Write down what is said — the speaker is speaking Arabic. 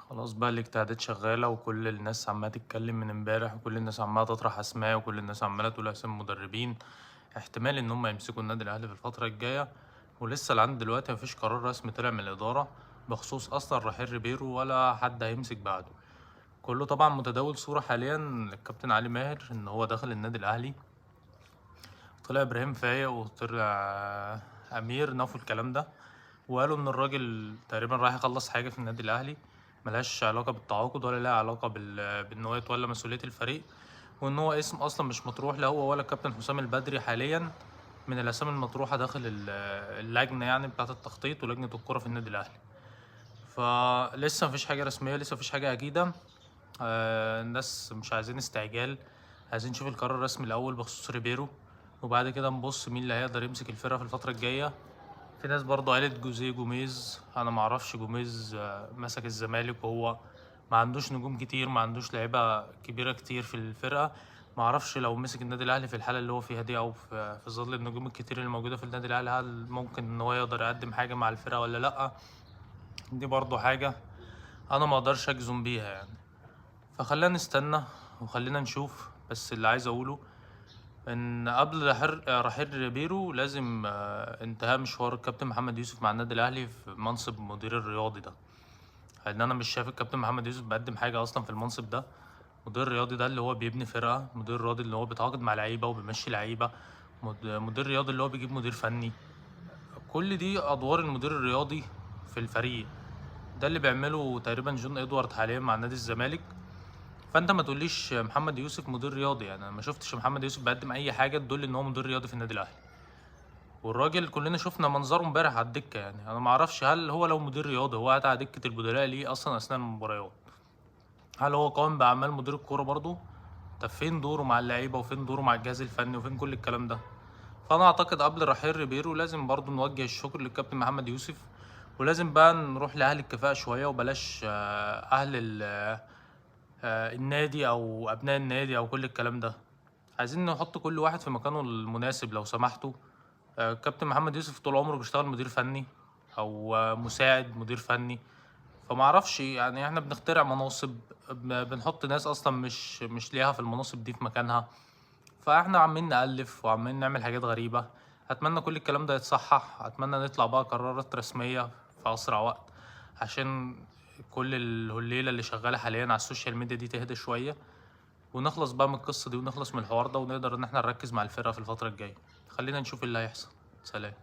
خلاص بقى الاجتهادات شغالة وكل الناس عمالة تتكلم من امبارح وكل الناس عمالة تطرح أسماء وكل الناس عمالة تقول أسامي مدربين احتمال إن هم يمسكوا النادي الأهلي في الفترة الجاية. ولسه لحد دلوقتي مفيش قرار رسمي طلع من الإدارة بخصوص أصلا رحيل ريبيرو ولا حد هيمسك بعده. كله طبعا متداول صورة حاليا الكابتن علي ماهر إن هو داخل النادي الأهلي. طلع إبراهيم فايق وطلع أمير نفوا الكلام ده وقالوا إن الراجل تقريبا رايح يخلص حاجة في النادي الأهلي ملهاش علاقة بالتعاقد ولا لها علاقة بإن هو يتولى مسؤولية الفريق، وإن هو اسم أصلا مش مطروح لا هو ولا الكابتن حسام البدري حاليا من الأسامي المطروحة داخل اللجنة يعني بتاعة التخطيط ولجنة الكرة في النادي الأهلي. فلسه مفيش حاجة رسمية لسه مفيش حاجة أكيدة. الناس مش عايزين استعجال، عايزين نشوف القرار الرسمي الأول بخصوص ريبيرو وبعد كده نبص مين اللي هيقدر يمسك الفرقة في الفترة الجاية. في ناس برضه قالت جوزيه جوميز، انا معرفش جوميز مسك الزمالك وهو ما عندوش نجوم كتير ما عندوش لعيبه كبيره كتير في الفرقه. معرفش لو مسك النادي الاهلي في الحاله اللي هو فيها دي او في ظل النجوم الكتير اللي موجوده في النادي الاهلي هل ممكن ان هو يقدر يقدم حاجه مع الفرقه ولا لا. دي برضه حاجه انا ما اقدرش اجزم بيها يعني. فخلينا نستنى وخلينا نشوف، بس اللي عايز اقوله ان قبل رحيل ريبيرو لازم انتهاء مشوار الكابتن محمد يوسف مع النادي الاهلي في منصب مدير الرياضي ده، لان انا مش شايف الكابتن محمد يوسف بيقدم حاجه اصلا في المنصب ده. مدير الرياضي ده اللي هو بيبني فرقه، مدير الرياضي اللي هو بيتعاقد مع لعيبه وبيمشي لعيبه، مدير الرياضي اللي هو بيجيب مدير فني. كل دي ادوار المدير الرياضي في الفريق. ده اللي بيعمله تقريبا جون ادوارد حاليا مع نادي الزمالك. فانت ما تقوليش محمد يوسف مدير رياضي، يعني انا ما شفتش محمد يوسف بيقدم اي حاجه تدل ان هو مدير رياضي في النادي الاهلي. والراجل كلنا شفنا منظره امبارح على الدكه، يعني انا ما اعرفش هل هو لو مدير رياضي هو قاعد على دكه البدلاء ليه اصلا اثناء المباريات؟ هل هو قائم باعمال مدير الكوره برضه؟ طب فين دوره مع اللعيبه وفين دوره مع الجهاز الفني وفين كل الكلام ده؟ فانا اعتقد قبل رحيل ريبيرو لازم برضه نوجه الشكر للكابتن محمد يوسف، ولازم بقى نروح لاهل الكفاءه شويه وبلاش اهل النادي او ابناء النادي او كل الكلام ده. عايزين نحط كل واحد في مكانه المناسب لو سمحتوا. كابتن محمد يوسف طول عمره بيشتغل مدير فني او مساعد مدير فني، فما اعرفش يعني احنا بنخترع مناصب، بنحط ناس اصلا مش ليها في المناصب دي في مكانها. فاحنا عمالين نألف وعمالين نعمل حاجات غريبة. اتمنى كل الكلام ده يتصحح، اتمنى نطلع بقى قرارات رسمية في اسرع وقت عشان كل الهليلة اللي شغالة حاليا على السوشيال ميديا دي تهدى شوية ونخلص بقى من القصة دي ونخلص من الحوار ده ونقدر ان احنا نركز مع الفرقة في الفترة الجاية. خلينا نشوف اللي هيحصل. سلام.